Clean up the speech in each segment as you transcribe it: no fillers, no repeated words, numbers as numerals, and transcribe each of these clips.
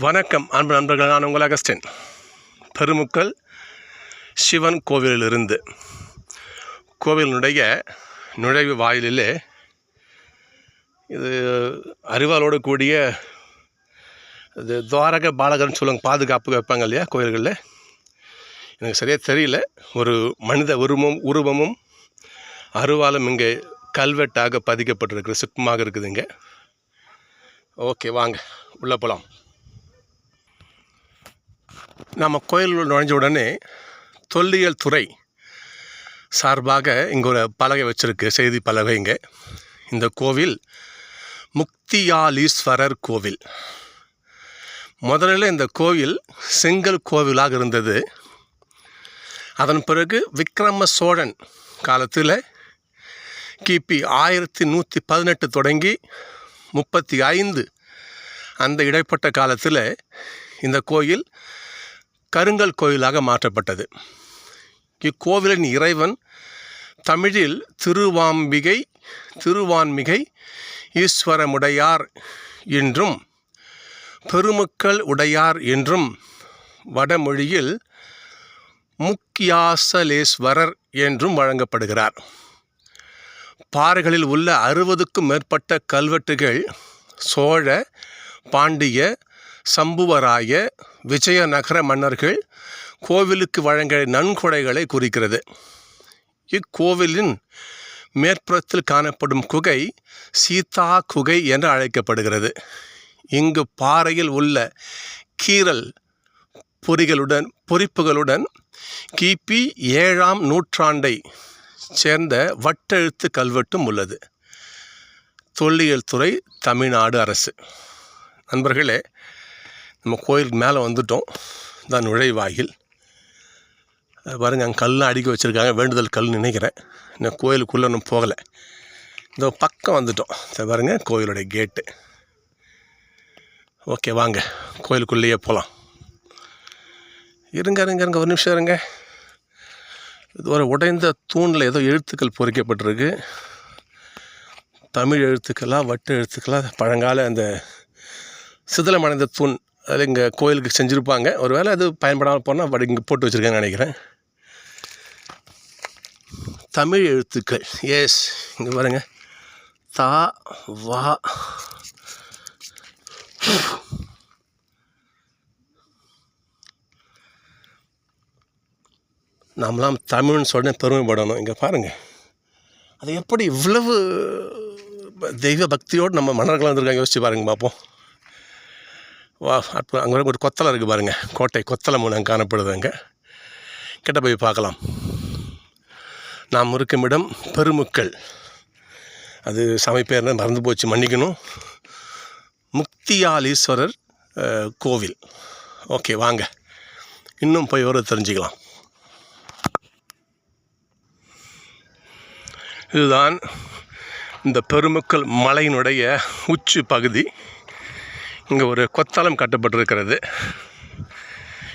வணக்கம் அன்பு நண்பர்கள், நான் உங்கள் அகஸ்டின். பெருமுக்கல் சிவன் கோவிலிலிருந்து கோவிலினுடைய நுழைவு வாயிலிலே இது அறிவாலோடு கூடிய இது துவாரக பாலகர்னு சொல்லுவாங்க, பாதுகாப்பு வைப்பாங்க இல்லையா கோவில்களில். எனக்கு சரியாக தெரியல. ஒரு மனித உருவமும் அருவாலும் இங்கே கல்வெட்டாக பதிக்கப்பட்டிருக்குது, சிற்பமாக இருக்குது இங்கே. ஓகே, வாங்க உள்ளே போகலாம். நம்ம கோயிலுள்ள நுழைஞ்ச உடனே தொல்லியல் துறை சார்பாக இங்கே ஒரு பலகை வச்சுருக்கு, செய்தி பலகை. இங்கே இந்த கோவில் முக்தியாலீஸ்வரர் கோவில். முதலில் இந்த கோவில் செங்கல் கோவிலாக இருந்தது. அதன் பிறகு விக்ரம சோழன் காலத்தில் கிபி 1118 தொடங்கி 35 அந்த இடைப்பட்ட காலத்தில் இந்த கோயில் கருங்கல் கோயிலாக மாற்றப்பட்டது. இக்கோவிலின் இறைவன் தமிழில் திருவான்மிகை ஈஸ்வரமுடையார் என்றும் பெருமுக்கல் உடையார் என்றும் வடமொழியில் முக்யாசலேஸ்வரர் என்றும் வழங்கப்படுகிறார். பாறைகளில் உள்ள 60க்கும் மேற்பட்ட கல்வெட்டுகள் சோழ, பாண்டிய, சம்புவராய, விஜயநகர மன்னர்கள் கோவிலுக்கு வழங்கிய நன்கொடைகளை குறிக்கிறது. இக்கோவிலின் மேற்புறத்தில் காணப்படும் குகை சீதா குகை என்று அழைக்கப்படுகிறது. இங்கு பாறையில் உள்ள கீறல் பொறிப்புகளுடன் கிபி 7ஆம் நூற்றாண்டை சேர்ந்த வட்டெழுத்து கல்வெட்டும் உள்ளது. தொல்லியல் துறை, தமிழ்நாடு அரசு. நண்பர்களே, நம்ம கோயிலுக்கு மேலே வந்துட்டோம். தான் நுழைவாயில் பாருங்கள், அங்கே கல்லாம் அடுக்கி வச்சுருக்காங்க, வேண்டுதல் கல்னு நினைக்கிறேன். இன்னும் கோயிலுக்குள்ளே ஒன்றும் போகலை. இந்த பக்கம் வந்துட்டோம். பாருங்கள், கோயிலுடைய கேட்டு. ஓகே, வாங்க கோயிலுக்குள்ளேயே போகலாம். இருங்க ஒரு நிமிஷம் இருங்க. இது ஒரு உடைந்த தூணில் ஏதோ எழுத்துக்கள் பொறிக்கப்பட்டிருக்கு. தமிழ் எழுத்துக்களா வட்டு எழுத்துக்களா, பழங்கால அந்த சிதிலமடைந்த தூண் அதில் இங்கே கோயிலுக்கு செஞ்சுருப்பாங்க. ஒரு வேளை அது பயன்படாமல் போனால் இங்கே போட்டு வச்சுருக்கேன்னு நினைக்கிறேன். தமிழ் எழுத்துக்கள், எஸ், இங்கே பாருங்க, தா வா. நாமெல்லாம் தமிழ்னு சொன்ன பெருமைப்படணும். இங்கே பாருங்கள், அது எப்படி இவ்வளவு தெய்வ பக்தியோடு நம்ம மன்னர்கள் வந்திருக்காங்க, யோசிச்சு பாருங்கள் பார்ப்போம். வா, அற்புதம். அங்கே ஒரு கொத்தலை இருக்குது பாருங்கள், கோட்டை கொத்தலை மூணு அங்கே காணப்படுது. அங்கே கிட்ட போய் பார்க்கலாம். நாம் இருக்கும் இடம் பெருமுக்கல். அது சாமி பேர் மறந்து போச்சு, மன்னிக்கணும். முக்தியாலீஸ்வரர் கோவில். ஓகே, வாங்க இன்னும் போய் வர தெரிஞ்சுக்கலாம். இதுதான் இந்த பெருமுக்கல் மலையினுடைய உச்சி பகுதி. இங்கே ஒரு கொத்தளம் கட்டப்பட்டிருக்கிறது.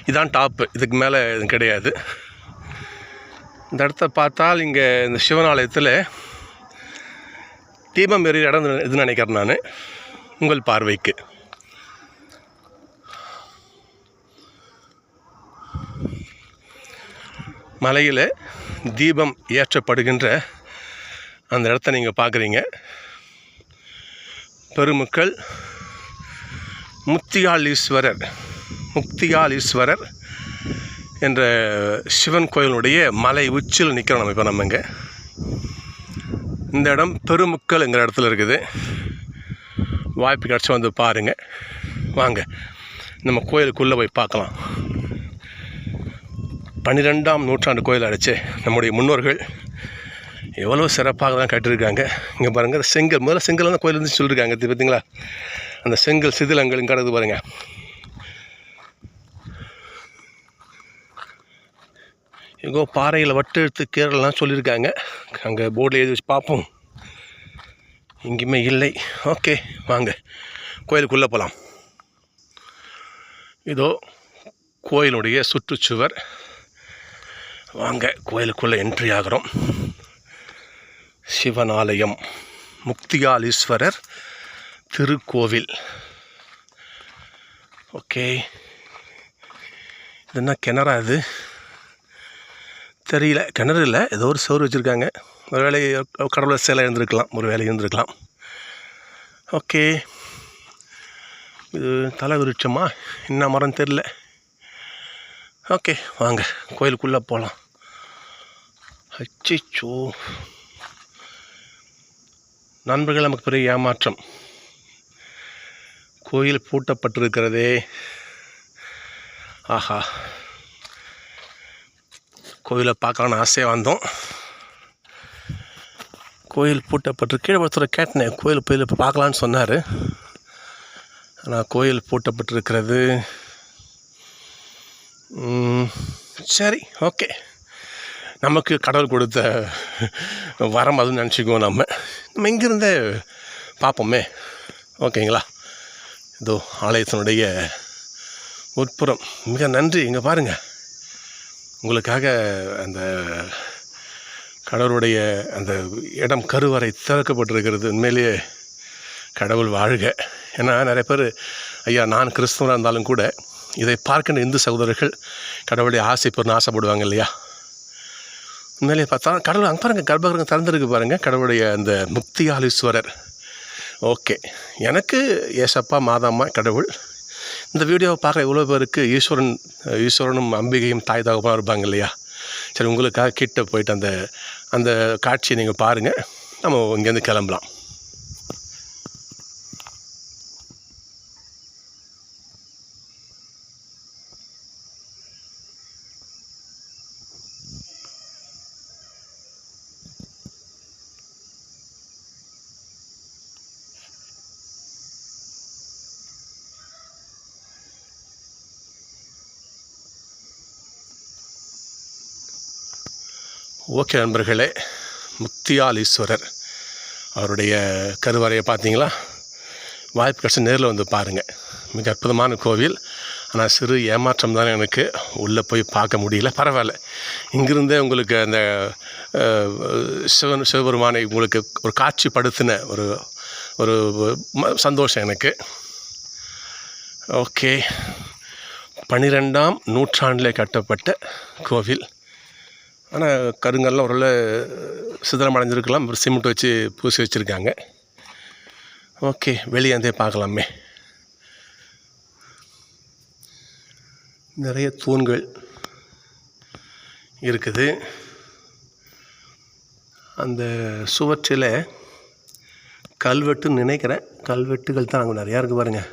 இதான் டாப்பு, இதுக்கு மேலே கிடையாது. இந்த இடத்த பார்த்தால் இங்கே இந்த சிவனாலயத்தில் தீபம் எறிகிற இடம் இது நினைக்கிறேன் நான், உங்கள் பார்வைக்கு. மலையில் தீபம் ஏற்றப்படுகின்ற அந்த இடத்த நீங்கள் பார்க்குறீங்க. பெருமுக்கல் முக்தியாலீஸ்வரர் என்ற சிவன் கோயிலுடைய மலை உச்சியில் நிற்கிறோம் நம்ம இங்கே. இந்த இடம் பெருமுக்கல்ங்கிற இடத்துல இருக்குது. வாய்ப்பு கிடச்சி வந்து பாருங்கள். வாங்க நம்ம கோயிலுக்குள்ளே போய் பார்க்கலாம். 12ஆம் நூற்றாண்டு கோயில் அடிச்சு நம்முடைய முன்னோர்கள் எவ்வளோ சிறப்பாக தான் கட்டியிருக்காங்க. இங்கே பாருங்கள், செங்கல், முதல்ல செங்கல் தான் கோயில் இருந்து சொல்லியிருக்காங்க. பார்த்தீங்களா, அந்த செங்கல் சிதிலங்கள் இங்கே கிடக்குது பாருங்கள். எங்கோ பாறையில் வட்டு எடுத்து கீரலாம் சொல்லியிருக்காங்க. அங்கே போர்டில் எழுதி வச்சு பார்ப்போம். எங்கேயுமே இல்லை. ஓகே, வாங்க கோயிலுக்குள்ளே போகலாம். இதோ கோயிலுடைய சுற்றுச்சுவர். வாங்க கோயிலுக்குள்ளே என்ட்ரி ஆகிறோம். சிவனாலயம், முக்தியாலீஸ்வரர் திருக்கோவில். ஓகே, இது என்ன கிணறா? இது தெரியல. கிணறு இல்லை, ஏதோ ஒரு சோறு வச்சுருக்காங்க. ஒரு வேலை கடவுளை சிலை இருந்திருக்கலாம், ஒரு வேலை இருந்திருக்கலாம். ஓகே, இது தலை விருட்சமா என்ன மரம் தெரில. ஓகே, வாங்க கோயிலுக்குள்ளே போகலாம். அச்சோ நண்பர்கள், நமக்கு பெரிய ஏமாற்றம். கோயில் பூட்டப்பட்டிருக்கிறதே. ஆஹா, கோயிலை பார்க்கலான்னு ஆசையாக வந்தோம். கோயில் பூட்டப்பட்டு கீழே ஒருத்தர் கேட்டேன், கோயில் பார்க்கலான்னு சொன்னார். ஆனால் கோயில் பூட்டப்பட்டிருக்கிறது. சரி, ஓகே, நமக்கு கடவுள் கொடுத்த வரம் அதுன்னு நினச்சிக்குவோம். நம்ம இங்கிருந்தே பார்ப்போமே. ஓகேங்களா? இதோ ஆலயத்தினுடைய உட்புறம். மிக நன்றி. இங்கே பாருங்கள், உங்களுக்காக அந்த கடவுளுடைய அந்த இடம் கருவறை திறக்கப்பட்டிருக்கிறது. உண்மையிலேயே கடவுள் வாழ்க. ஏன்னா நிறைய பேர், ஐயா நான் கிறிஸ்தவராக இருந்தாலும் கூட இதை பார்க்கின்ற இந்து சகோதரர்கள் கடவுளுடைய ஆசை பொருள் ஆசைப்படுவாங்க இல்லையா? உண்மையிலே பார்த்தா கடவுள் அங்கே பாருங்கள், கர்ப்பகிரகம் திறந்துருக்கு பாருங்கள், கடவுளுடைய அந்த முக்தியாலீஸ்வரர். ஓகே, எனக்கு ஏசப்பா மாதாம்மா கடவுள். இந்த வீடியோவை பார்க்குற இவ்வளோ பேருக்கு ஈஸ்வரனும் அம்பிகையும் தாய் தகப்பனாக இருப்பாங்க இல்லையா? சரி, உங்களுக்காக கிட்ட போயிட்டு அந்த காட்சியை நீங்கள் பாருங்கள். நம்ம இங்கேருந்து கிளம்பலாம். ஓகே நண்பர்களே, முக்தியாலீஸ்வரர் அவருடைய கருவறையை பார்த்தீங்களா? வாய்ப்பு கிடச்சி நேரில் வந்து பாருங்கள். மிக அற்புதமான கோவில். ஆனால் சிறு ஏமாற்றம் தானே எனக்கு, உள்ளே போய் பார்க்க முடியல. பரவாயில்ல, இங்கிருந்தே உங்களுக்கு அந்த சிவபெருமானை உங்களுக்கு ஒரு காட்சிப்படுத்தின ஒரு சந்தோஷம் எனக்கு. ஓகே, 12ஆம் நூற்றாண்டில் கட்டப்பட்ட கோவில். ஆனால் கருங்கல்லாம் ஒரு சிதறம் அடைஞ்சிருக்கலாம், சிமெண்ட் வச்சு பூசி வச்சுருக்காங்க. ஓகே, வெளியேந்தே பார்க்கலாமே. நிறைய தூண்கள் இருக்குது. அந்த சுவற்றில் கல்வெட்டுன்னு நினைக்கிறேன், கல்வெட்டுகள் தான் அங்கே நிறையா இருக்குது பாருங்கள்.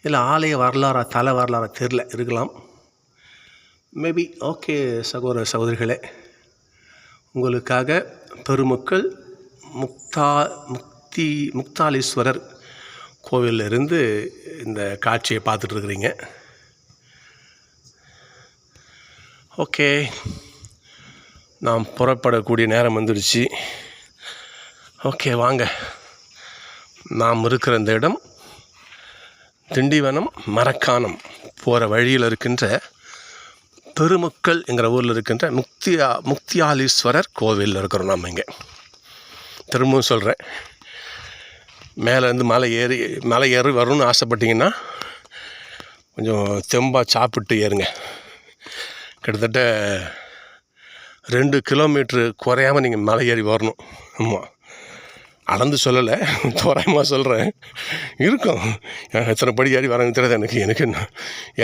இல்லை ஆலய வரலாறா, தலை வரலாறா தெரில, இருக்கலாம் மேபி. ஓகே சகோதரிகளே, உங்களுக்காக பெருமக்கள் முக்தாலீஸ்வரர் கோவிலிருந்து இந்த காட்சியை பார்த்துட்ருக்குறீங்க. ஓகே, நாம் புறப்படக்கூடிய நேரம் வந்துடுச்சு. ஓகே, வாங்க. நாம் இருக்கிற இந்த இடம் திண்டிவனம் மரக்காணம் போகிற வழியில் இருக்கின்ற பெருமக்கள் என்கிற ஊரில் இருக்கின்ற முக்தியாலீஸ்வரர் கோவிலில் இருக்கிறோம். நாம் இங்கே திரும்பவும் சொல்கிறேன், மேலேருந்து மலை ஏறி வரணும்னு ஆசைப்பட்டீங்கன்னா கொஞ்சம் தெம்பாக சாப்பிட்டு ஏறுங்க. கிட்டத்தட்ட 2 கிலோமீட்ரு குறையாமல் நீங்கள் மலை ஏறி வரணும். ஆமாம், அளந்து சொல்லலை, தோராயமாக சொல்கிறேன். இருக்கும், எத்தனை படி ஏறி வரேன்னு தெரியாது எனக்கு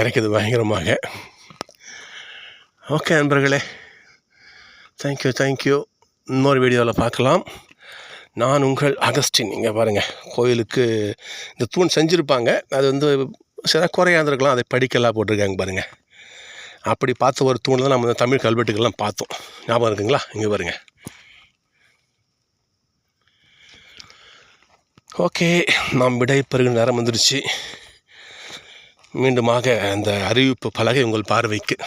இறக்குது பயங்கரமாக. ஓகே நண்பர்களே, தேங்க்யூ. இன்னொரு வீடியோவில் பார்க்கலாம். நான் உங்கள் அகஸ்டின். இங்கே பாருங்கள், கோயிலுக்கு இந்த தூண் செஞ்சுருப்பாங்க, அது சில குறையாந்துருக்கலாம், அதை படிக்கலாம் போட்டிருக்காங்க பாருங்கள். அப்படி பார்த்த ஒரு தூண் தான் நம்ம தமிழ் கல்வெட்டுக்கெல்லாம் பார்த்தோம். ஞாபகம் இருக்குங்களா? இங்கே பாருங்கள். ஓகே, நாம் விடை பெறுகிற நேரம் வந்துடுச்சு. மீண்டுமாக அந்த அறிவிப்பு பலகை உங்கள் பார்வைக்கு.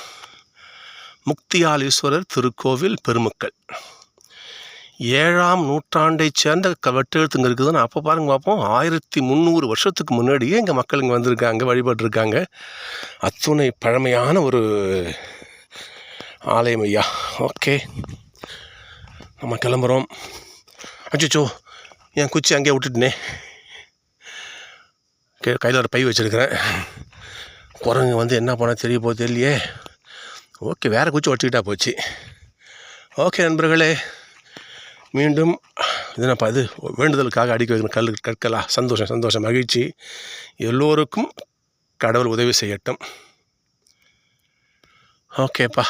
முக்தியாலீஸ்வரர் திருக்கோவில் பெருமக்கள் 7ஆம் நூற்றாண்டைச் சேர்ந்த வெட்டெழுத்துங்க இருக்குதுன்னு அப்போ பாருங்க பார்ப்போம். 1300 வருஷத்துக்கு முன்னாடியே இங்கே மக்கள் இங்கே வந்திருக்காங்க, வழிபட்டுருக்காங்க. அத்துணை பழமையான ஒரு ஆலயம் ஐயா. ஓகே, நம்ம கிளம்புறோம். அச்சோ, என் குச்சி அங்கேயே விட்டுட்டுனே. கையில் ஒரு பை வச்சுருக்கிறேன். குரங்கு வந்து என்ன பண்ண தெரிய போகுது இல்லையே. ஓகே, வேறு குச்சி வச்சுக்கிட்டா போச்சு. ஓகே நண்பர்களே, மீண்டும் இதுனப்பா இது வேண்டுதலுக்காக அடிக்க வைக்கணும் கற்களா. சந்தோஷம் மகிழ்ச்சி. எல்லோருக்கும் கடவுள் உதவி செய்யட்டும். ஓகேப்பா,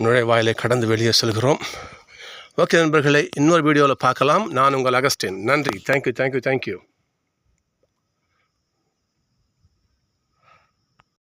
நுழைவாயிலை கடந்து வெளியே செல்கிறோம். ஓகே நண்பர்களே, இன்னொரு வீடியோவில் பார்க்கலாம். நான் உங்கள் அகஸ்டின். நன்றி. தேங்க்யூ.